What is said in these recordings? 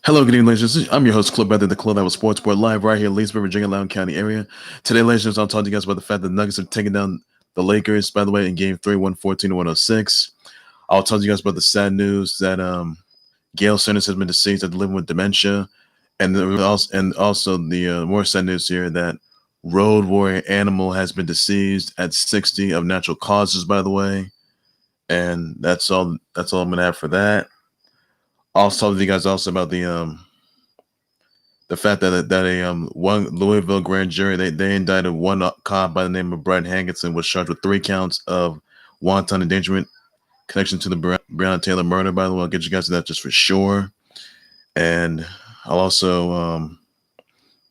Hello, good evening, ladies and gentlemen. I'm your host, Clip Better, the Club that was Sports Board live right here in Leesburg, Virginia, Loudoun County area. Today, ladies and gentlemen, I'll talk to you guys about the fact that the Nuggets are taking down the Lakers, by the way, in Game 3, 114 to 106. I'll talk to you guys about the sad news that Gale Sanders has been deceased after living with dementia. And also the more sad news here that Road Warrior Animal has been deceased at 60 of natural causes, by the way. And that's all I'm going to have for that. I'll talk to you guys also about the fact that one Louisville grand jury they indicted one cop by the name of Brad Hankinson was charged with 3 counts of wanton endangerment connection to the Breonna Taylor murder. By the way, I'll get you guys to that just for sure. And I'll also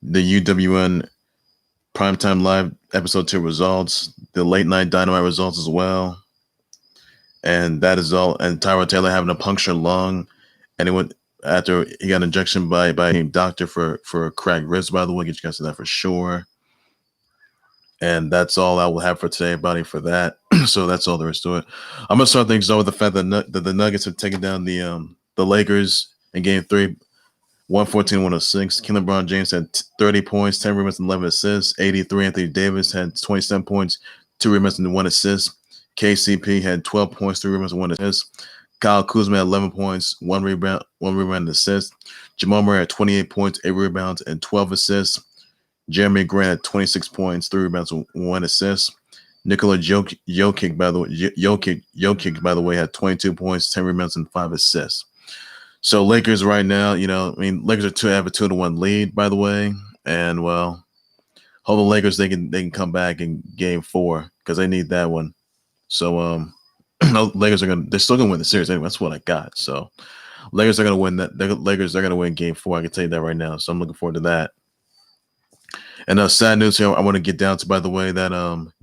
the UWN primetime live episode 2 results, the late night dynamite results as well. And that is all. And Tyrod Taylor having a punctured lung, and it went after he got an injection by a doctor for cracked ribs. By the way, get you guys to that for sure. And that's all I will have for today, buddy, for that. So that's all there is to it. I'm gonna start things off with the fact that the Nuggets have taken down the Lakers in Game 3, 114-106. LeBron James had 30 points, 10 rebounds, and 11 assists. 83 Anthony Davis had 27 points, 2 rebounds, and 1 assist. KCP had 12 points, 3 rebounds, and 1 assist. Kyle Kuzma had 11 points, 1 rebound, and assist. Jamal Murray had 28 points, 8 rebounds, and 12 assists. Jerami Grant had 26 points, 3 rebounds, and 1 assist. Nikola Jokic, by the way, had 22 points, 10 rebounds, and 5 assists. So Lakers right now, Lakers have a 2-1 lead, by the way, and well, hope the Lakers they can come back in Game 4 because they need that one. So Lakers they're still gonna win the series anyway. That's what I got. So Lakers are gonna win that. The Lakers are gonna win Game 4. I can tell you that right now. So I'm looking forward to that. And sad news here. I want to get down to, by the way, that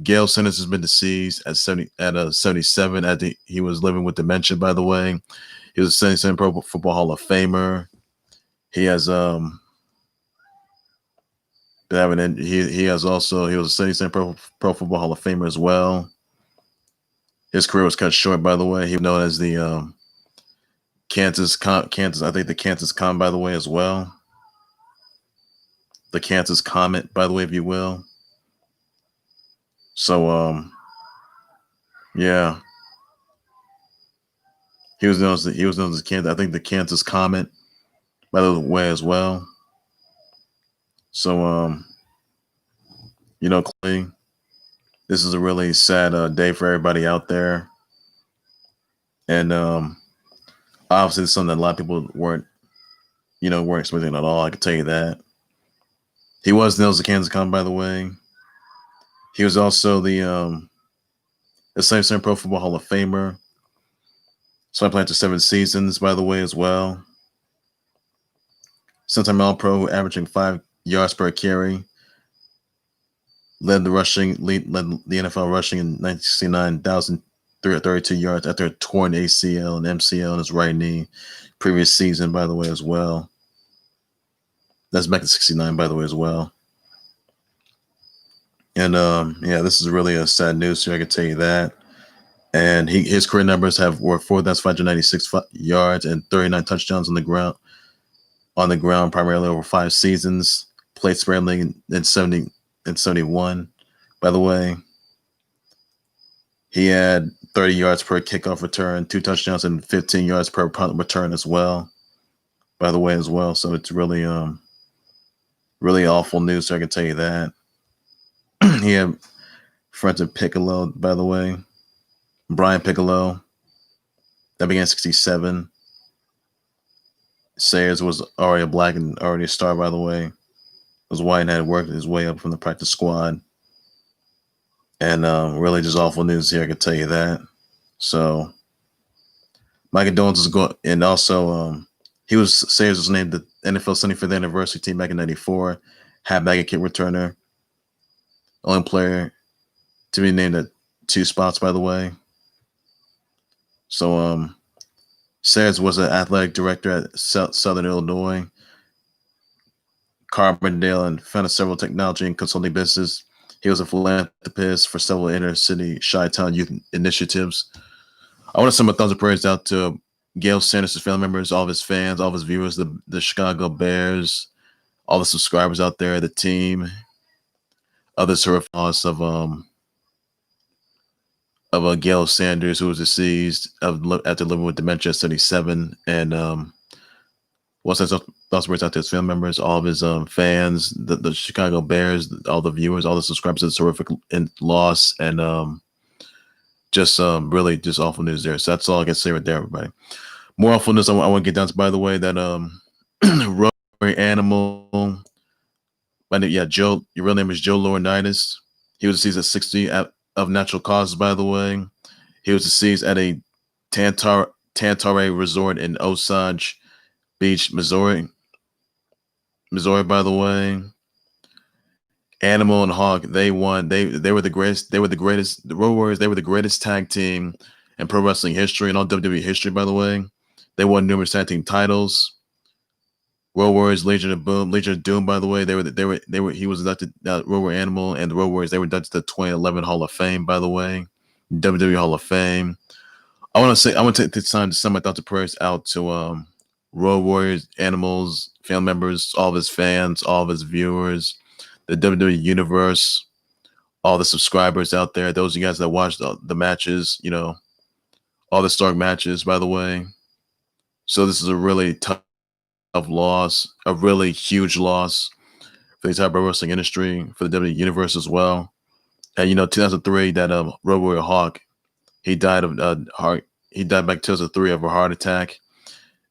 Gale Sanders has been deceased at 77. He was living with dementia. By the way, he was a 77 Pro Football Hall of Famer. He has he was a 77 Pro Football Hall of Famer as well. His career was cut short, by the way. He was known as the Kansas, I think the Kansas Comet, by the way, as well. The Kansas Comet, by the way, if you will. So, yeah. He was known as Kansas, I think the Kansas Comet, by the way, as well. So, Clay, this is a really sad day for everybody out there. And obviously it's something that a lot of people weren't expecting at all. I can tell you that. He was known as the Kansas Comet, by the way. He was also the 77 Pro Football Hall of Famer. So I played for 7 seasons, by the way, as well. Sometime All-Pro, averaging 5 yards per carry. Led the NFL rushing in 1969, 1,332 yards after a torn ACL and MCL in his right knee previous season, by the way, as well. That's back in 69, by the way, as well. And this is really a sad news here, I can tell you that. And his career numbers were 4,596 yards and 39 touchdowns on the ground, primarily over 5 seasons. Played sparingly in 71, by the way. He had 30 yards per kickoff return, 2 touchdowns, and 15 yards per punt return as well, by the way, as well. So it's really really awful news, so I can tell you that. He had friends of Piccolo, by the way. Brian Piccolo. That began 67. Sayers was already a black and already a star, by the way. Was white and had worked his way up from the practice squad. And really just awful news here, I can tell you that. So my condolences go, and also Sayers was named the NFL 75th anniversary team back in '94, halfback and kick returner. Only player to be named at 2 spots, by the way. So Sayers was an athletic director at Southern Illinois, Carbondale, and founded several technology and consulting businesses. He was a philanthropist for several inner city Chi-Town youth initiatives. I want to send my thumbs and prayers out to Gale Sanders' family members, all of his fans, all of his viewers, the Chicago Bears, all the subscribers out there, the team, other horrific loss of Gale Sanders, who was deceased after living with dementia at 77, and what's that? Thoughts words out to his family members, all of his fans, the Chicago Bears, all the viewers, all the subscribers. It's horrific loss, and just really just awful news there. So that's all I can say right there, everybody. More awful news I want to get down to, by the way, that Rory Animal. Joe. Your real name is Joe Laurinaitis. He was deceased at 60 of natural causes, by the way. He was deceased at a Tantare resort in Osage Beach, Missouri. By the way. Animal and Hawk, they won. They were the greatest. They were the greatest. The Road Warriors, they were the greatest tag team in pro wrestling history and all WWE history, by the way. They won numerous tag team titles. Road Warriors, Legion of Doom, by the way. He was inducted, Road Warrior Animal and the Road Warriors, they were inducted to the 2011 Hall of Fame, by the way. WWE Hall of Fame. I want to take this time to send my thoughts and prayers out to Road Warriors, Animals, family members, all of his fans, all of his viewers, the WWE Universe, all the subscribers out there, those of you guys that watched the matches, all the historic matches, by the way. So this is a really tough loss, a really huge loss for the entire pro wrestling industry, for the WWE Universe as well. And 2003, that Road Warrior Hawk, he died of heart. He died back in 2003 of a heart attack.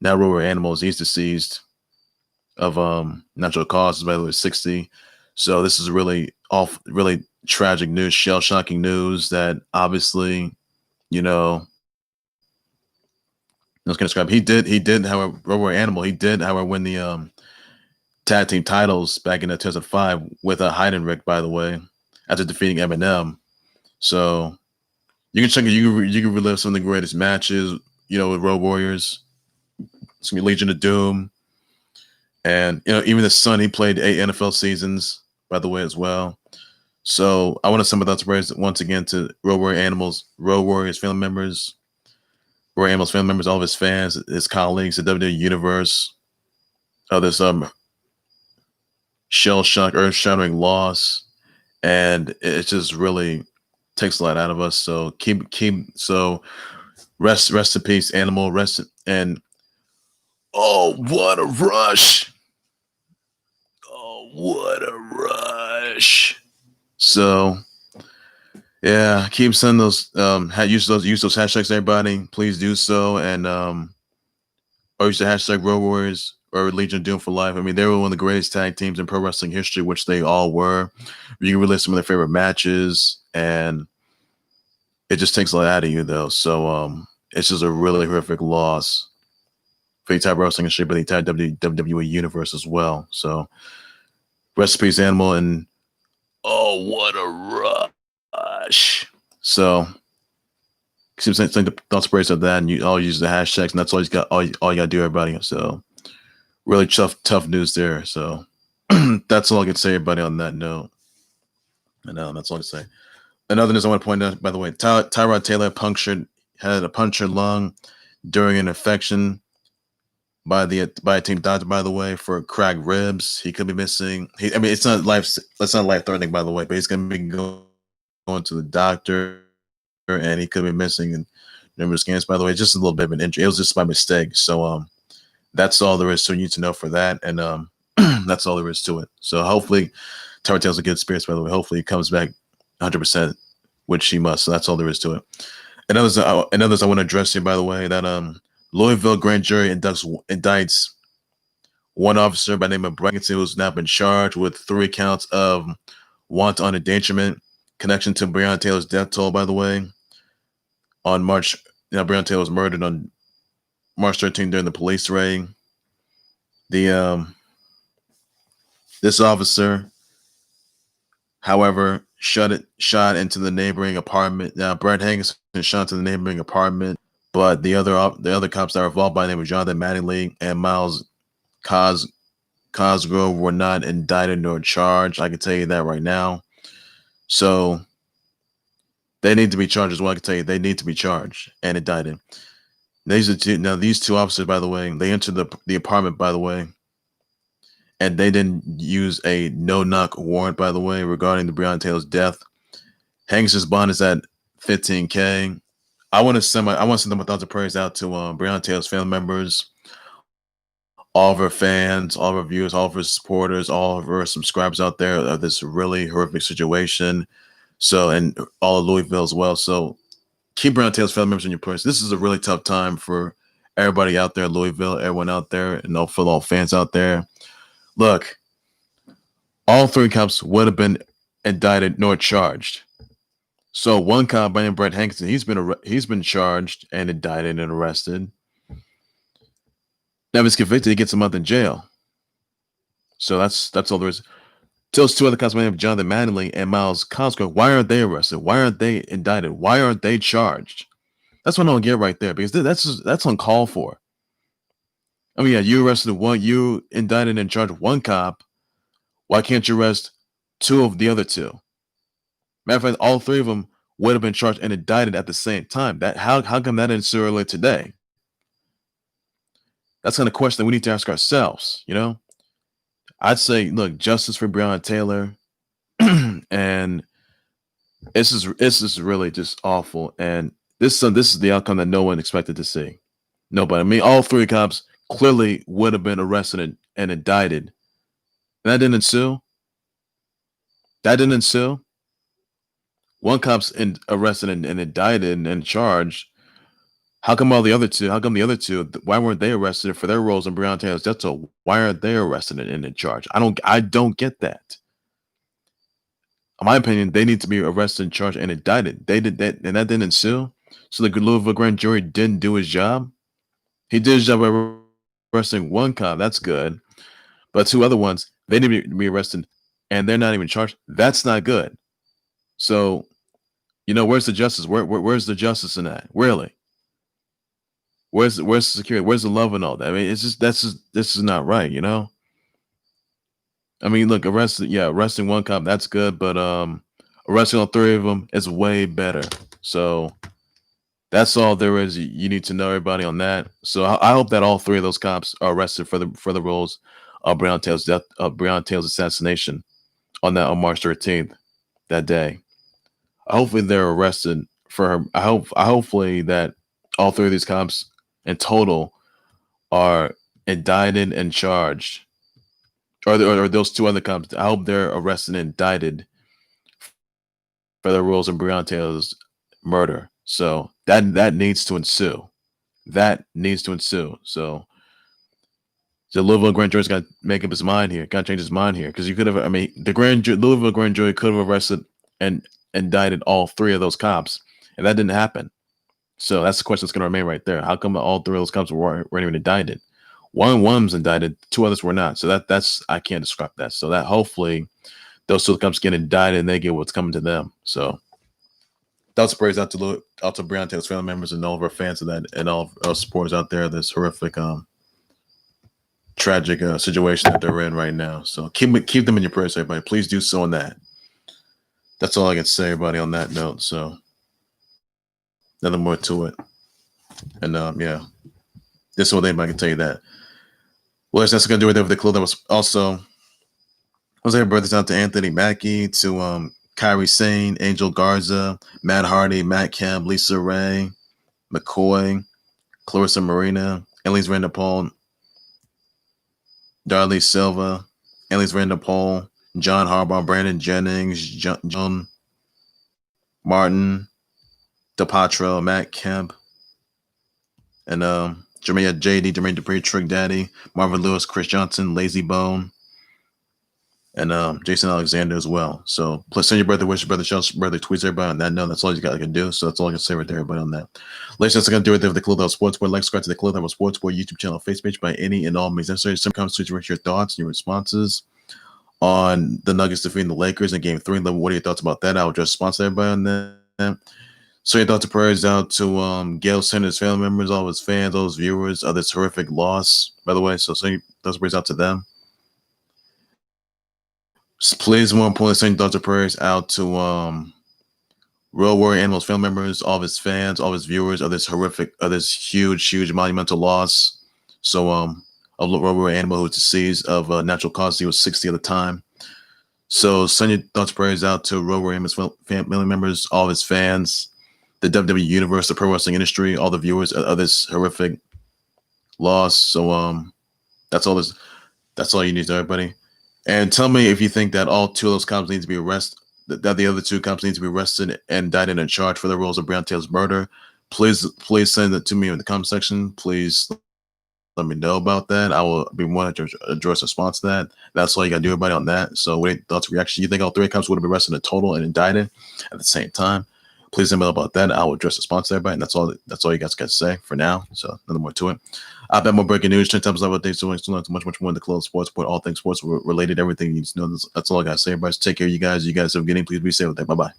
Now Road Warrior Animals, he's deceased of natural causes, by the way, 60. So this is really tragic news, shell-shocking news that obviously, I was going to describe. He did, however, Road Warrior Animal, he did, however, win the tag team titles back in 2005 with Heidenreich, by the way, after defeating Eminem. So you can check it. You can relive some of the greatest matches, with Road Warriors. It's gonna be Legion of Doom, and even the son, he played 8 NFL seasons, by the way, as well. So I want to send my thoughts and prayers once again to Road Warriors family members, Roy Animals family members, all of his fans, his colleagues, the WWE Universe, of this shell shock, earth shattering loss, and it just really takes a lot out of us. So rest in peace, Animal. And oh, what a rush! Oh, what a rush! So yeah, keep sending those use those hashtags, everybody. Please do so, and or use the hashtag Road Warriors or Legion of Doom for life. I mean, they were one of the greatest tag teams in pro wrestling history, which they all were. You can relive some of their favorite matches, and it just takes a lot out of you, though. So it's just a really horrific loss for the entire wrestling industry, but the entire WWE Universe as well. So rest in peace, Animal, and oh, what a rush! So keep saying the thoughts, prayers of that, and you all use the hashtags, and that's all you got. All you gotta do, everybody. So really tough news there. So that's all I can say, everybody, on that note. And that's all I can say. Another news I want to point out, by the way, Tyrod Taylor had a punctured lung during an infection by a team doctor, by the way, for cracked ribs. He could be missing. It's not life threatening, by the way, but he's gonna be going to the doctor, and he could be missing in numerous games, by the way. Just a little bit of an injury. It was just by mistake. So that's all there is to you to know for that, and that's all there is to it. So hopefully Tyrod Taylor's a good spirits, by the way. Hopefully he comes back 100%, which he must. So that's all there is to it. And others I want to address here, by the way, that Louisville grand jury indicts one officer by the name of Braggington, who's now been charged with 3 counts of wanton endangerment, connection to Breonna Taylor's death toll, by the way. On Breonna Taylor was murdered on March 13th during the police raid. This officer, however, shot into the neighboring apartment. Now, Brad Hanks shot into the neighboring apartment, but the other cops that were involved, by the name of Jonathan Mattingly and Miles Cosgrove, were not indicted nor charged. I can tell you that right now. So they need to be charged as well. I can tell you they need to be charged and indicted. These two officers, by the way, they entered the apartment, by the way, and they didn't use a no-knock warrant, by the way, regarding the Breonna Taylor's death. Hanks' bond is at $15K. I want to send my thoughts and prayers out to Breonna Taylor's family members, all of her fans, all of her viewers, all of her supporters, all of her subscribers out there of this really horrific situation. So, and all of Louisville as well. So keep Breonna Taylor's family members in your prayers. This is a really tough time for everybody out there in Louisville, everyone out there, and all football fans out there. Look, all three cops would have been indicted nor charged. So one cop by name Brett Hankison, he's been charged and indicted and arrested. Now, if he's convicted, he gets a month in jail. So that's all there is. Those two other cops by name Jonathan Mattingly and Miles Cosgrove, why aren't they arrested? Why aren't they indicted? Why aren't they charged? That's what I don't get right there, because that's uncalled for. I mean, yeah, you indicted and charged one cop. Why can't you arrest two of the other two? Matter of fact, all three of them would have been charged and indicted at the same time. How come that didn't so early today? That's kind of question that we need to ask ourselves, you know? I'd say, look, justice for Breonna Taylor, and this is really just awful. And this is the outcome that no one expected to see. Nobody. I mean, all three cops clearly would have been arrested and indicted. And that didn't ensue. One cop's arrested and indicted and charged. How come the other two, why weren't they arrested for their roles in Breonna Taylor's death toll? Why aren't they arrested and in charge? I don't get that. In my opinion, they need to be arrested and charged and indicted. They did that, and that didn't ensue. So the Louisville grand jury didn't do his job. He did his job by arresting one cop. That's good. But two other ones, they need to be arrested, and they're not even charged. That's not good. So, where's the justice? Where's the justice in that? Really? Where's the security? Where's the love and all that? I mean, this is not right, I mean, look, arresting one cop, that's good, but arresting all three of them is way better. So that's all there is. You need to know, everybody, on that. So I hope that all three of those cops are arrested for the roles of Breonna Taylor's death, of Breonna Taylor's assassination on March 13th, that day. Hopefully they're arrested for her. Hopefully that all three of these cops in total are indicted and charged, or those two other cops. I hope they're arrested and indicted for their roles in Breonna Taylor's murder. So that needs to ensue. That needs to ensue. So the Louisville grand jury's got to make up his mind here. Got to change his mind here, because you could have. I mean, the Louisville grand jury could have arrested and indicted all three of those cops, and that didn't happen. So that's the question that's going to remain right there. How come all three of those cops weren't even indicted? One was indicted, two others were not. So that's I can't describe that. So that hopefully those two cops get indicted and they get what's coming to them. So thoughts and prayers out to Breonna Taylor's family members and all of our fans of that, and all of our supporters out there. This horrific, tragic situation that they're in right now. So keep them in your prayers, everybody. Please do so on that. That's all I can say, everybody, on that note. So nothing more to it. And yeah, this is what I can tell you that. Well, that's going to do it there with the clue. That was also, was there birthdays out to Anthony Mackie, to Kyrie Sane, Angel Garza, Matt Hardy, Matt Kemp, Lisa Ray, McCoy, Clarissa Marina, Elise Randall-Paul, Darley Silva, Elise Randall-Paul, John Harbaugh, Brandon Jennings, John Martin, DePatro, Matt Kemp, and Jermaine JD, Jermaine Dupree, Trick Daddy, Marvin Lewis, Chris Johnson, Lazy Bone, and Jason Alexander as well. So please send your birthday wishes, brother Shells, brother tweets, everybody on that note. That's all you got to do. So that's all I can say right there, everybody, on that. Ladies, that's going to do it there with the Club Sports Board. Like, subscribe to the Club Sports Board YouTube channel, Facebook page by any and all means necessary. Some comments to your thoughts and your responses on the Nuggets defeating the Lakers in Game 3. What are your thoughts about that? I'll just sponsor everybody on that. So your thoughts and prayers out to Gale Sanders' family members, all of his fans, all his viewers of this horrific loss, by the way. So your thoughts and prayers out to them. Please, more importantly, send your thoughts and prayers out to Real Warrior Animals family members, all of his fans, all of his viewers of this huge monumental loss. So a Real Warrior Animal who was deceased of natural causes. He was 60 at the time. So send your thoughts, prayers out to Real Warrior Animals family members, all of his fans, the WWE universe, the pro wrestling industry, all the viewers of this horrific loss. So that's all this. That's all you need to everybody. And tell me if you think that all two of those cops need to be arrested, that the other two cops need to be arrested and indicted and charged for the roles of Breonna Taylor's murder. Please send it to me in the comment section. Please let me know about that. I will be more to address a response to that. That's all you gotta do, everybody, on that. So what thoughts, reaction? You think all three cops would have been arrested in total and indicted at the same time? Please let me know about that. I will address the response to everybody. And that's all you guys got to say for now. So nothing more to it. I've had more breaking news, 10 times level things, so much more in the close sports, all things sports related, everything you need to know. That's all I got to say, everybody. So take care of you guys. You guys have a good evening. Please be safe with that. Bye-bye.